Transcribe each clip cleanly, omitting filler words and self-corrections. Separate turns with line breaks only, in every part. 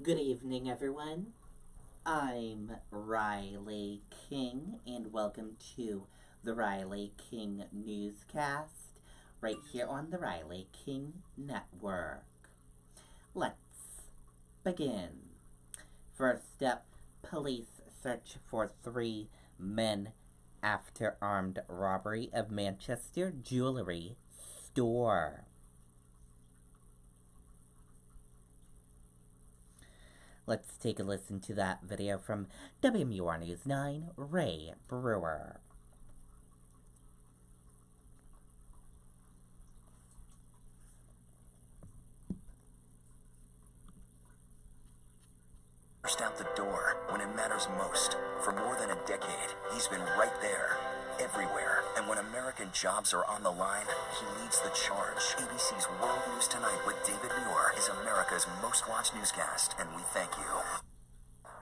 Good evening, everyone. I'm Riley King, and welcome to the Riley King Newscast, right here on the Riley King Network. Let's begin. First up, police search for 3 men after armed robbery of Manchester jewelry store. Let's take a listen to that video from WMUR News 9, Ray Brewer.
Pushed out the door when it matters most. For more than a decade, he's been right there, everywhere. And when American jobs are on the line, he leads the charge. ABC's World News Tonight with David Muir is America's most watched newscast, and we thank you.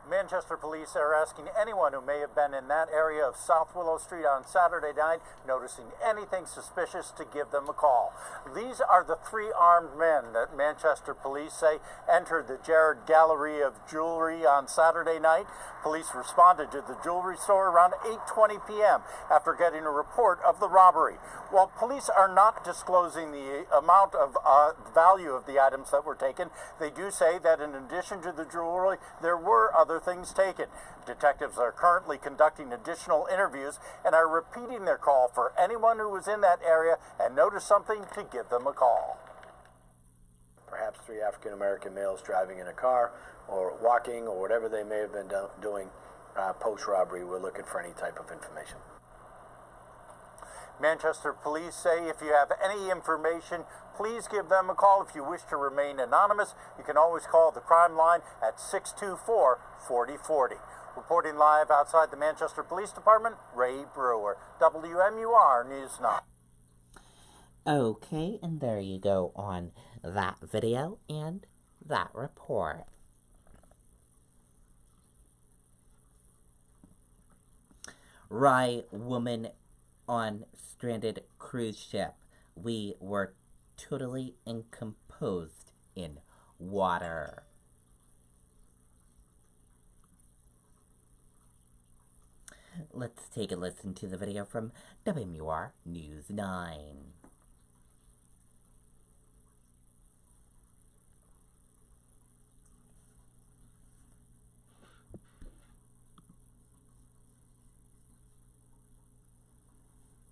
Manchester police are asking anyone who may have been in that area of South Willow Street on Saturday night, noticing anything suspicious, to give them a call. These are the 3 armed men that Manchester police say entered the Jared Gallery of Jewelry on Saturday night. Police responded to the jewelry store around 8:20 p.m. after getting a report of the robbery. While police are not disclosing the amount of value of the items that were taken, they do say that in addition to the jewelry, there were other things taken. Detectives are currently conducting additional interviews and are repeating their call for anyone who was in that area and noticed something to give them a call.
Perhaps 3 African-American males driving in a car or walking or whatever they may have been doing post-robbery. We're looking for any type of information.
Manchester police say if you have any information, please give them a call. If you wish to remain anonymous, you can always call the crime line at 624-4040. Reporting live outside the Manchester Police Department, Ray Brewer, WMUR News 9.
Okay, and there you go on that video and that report. Rye woman on stranded cruise ship. We were totally incomposed in water. Let's take a listen to the video from WMUR News 9.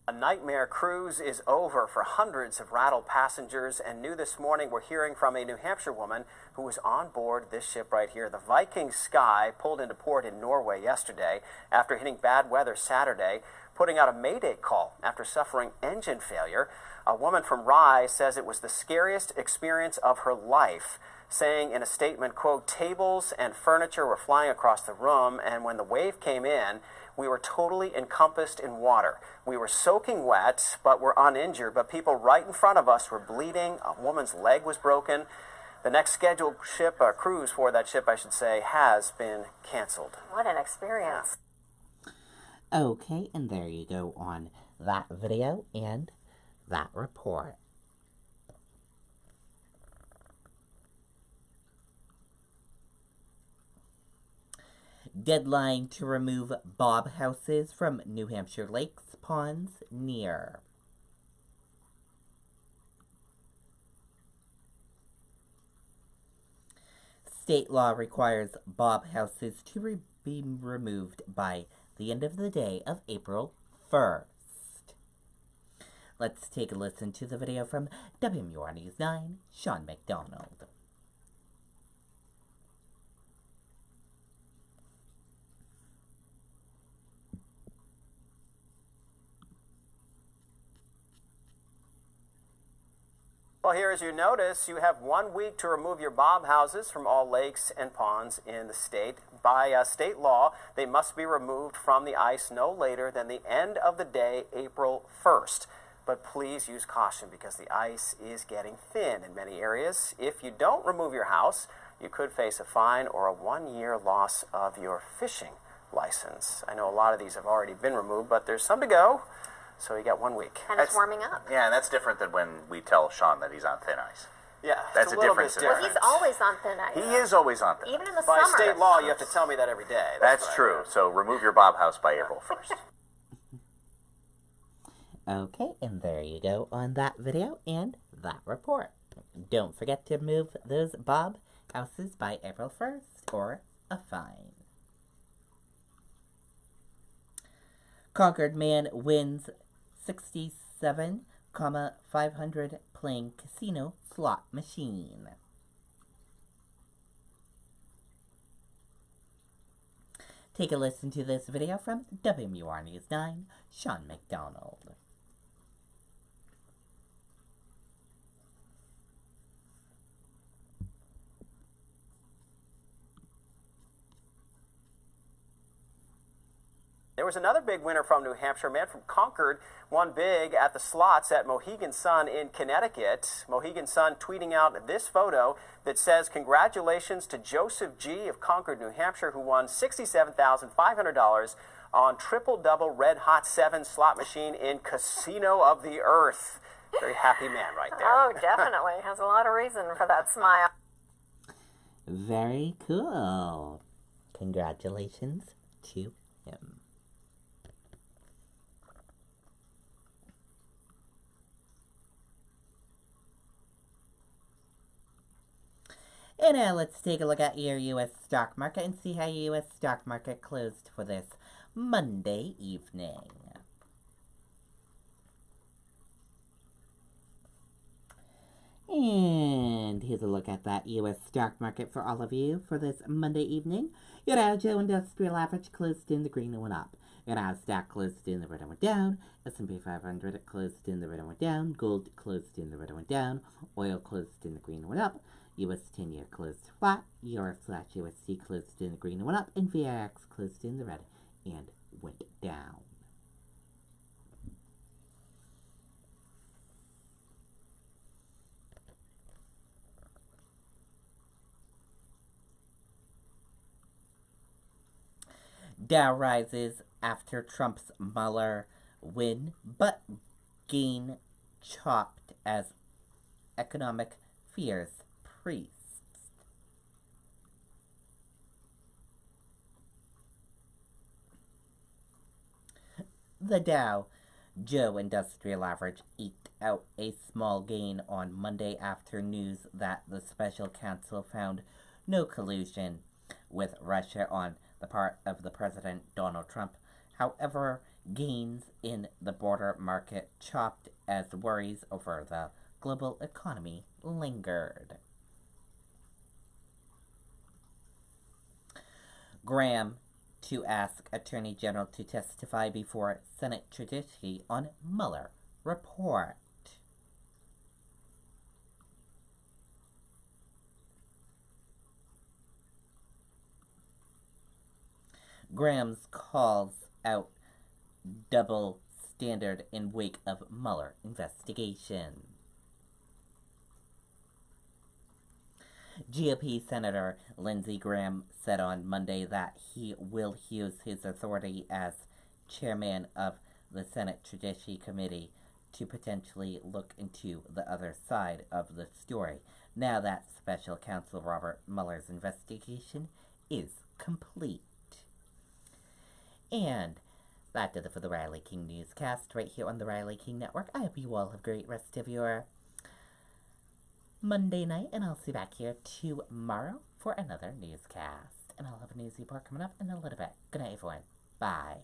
A nightmare cruise is over for hundreds of rattled passengers, and new this morning we're hearing from a New Hampshire woman who was on board this ship right here. The Viking Sky pulled into port in Norway yesterday after hitting bad weather Saturday, putting out a mayday call after suffering engine failure. A woman from Rye says it was the scariest experience of her life, saying in a statement, quote, "Tables and furniture were flying across the room, and when the wave came in, we were totally encompassed in water. We were soaking wet, but were uninjured, but people right in front of us were bleeding. A woman's leg was broken. The next scheduled cruise for that ship, I should say, has been canceled."
What an experience.
Okay, and there you go on that video and that report. Deadline to remove bob houses from New Hampshire lakes, ponds near. State law requires bob houses to be removed by the end of the day of April 1st. Let's take a listen to the video from WMUR News 9, Sean McDonald.
Well, here, as you notice, you have 1 week to remove your bob houses from all lakes and ponds in the state. By state law, they must be removed from the ice no later than the end of the day, April 1st. But please use caution because the ice is getting thin in many areas. If you don't remove your house, you could face a fine or a 1-year loss of your fishing license. I know a lot of these have already been removed, but there's some to go. So you got 1 week.
And it's warming up.
Yeah, and that's different than when we tell Sean that he's on thin ice.
Yeah,
That's
it's
a
little
difference
bit
there.
Well, he's always on thin ice.
He is always on that.
Even in the
By
summer.
state law, you have to tell me that every day.
That's
what I
true.
heard.
So remove your Bob House by April 1st.
Okay, and there you go on that video and that report. Don't forget to move those Bob houses by April 1st or a fine. Concord man wins 67,500 playing casino slot machine. Take a listen to this video from WMUR News 9, Sean McDonald.
There was another big winner from New Hampshire. A man from Concord won big at the slots at Mohegan Sun in Connecticut. Mohegan Sun tweeting out this photo that says, "Congratulations to Joseph G. of Concord, New Hampshire, who won $67,500 on triple-double Red Hot 7 slot machine in Casino of the Earth." Very happy man right there.
Oh, definitely. Has a lot of reason for that smile.
Very cool. Congratulations to him. And now let's take a look at your U.S. stock market and see how your U.S. stock market closed for this Monday evening. And here's a look at that U.S. stock market for all of you for this Monday evening. Your Dow Jones Industrial Average closed in the green and went up. Your Nasdaq closed in the red and went down. S&P 500 closed in the red and went down. Gold closed in the red and went down. Oil closed in the green and went up. U.S. 10-year closed flat. Euro/USD closed in the green and went up. And VIX closed in the red and went down. Dow rises after Trump's Mueller win, but gain chopped as economic fears persist. The Dow Jones Industrial Average eked out a small gain on Monday after news that the special counsel found no collusion with Russia on the part of the President Donald Trump. However, gains in the broader market chopped as worries over the global economy lingered. Graham to ask Attorney General to testify before Senate Judiciary on Mueller report. Graham's calls out double standard in wake of Mueller investigation. GOP Senator Lindsey Graham said on Monday that he will use his authority as chairman of the Senate Judiciary Committee to potentially look into the other side of the story, now that Special Counsel Robert Mueller's investigation is complete. And that did it for the Riley King Newscast right here on the Riley King Network. I hope you all have a great rest of your Monday night, and I'll see you back here tomorrow for another newscast. And I'll have a news report coming up in a little bit. Good night, everyone. Bye.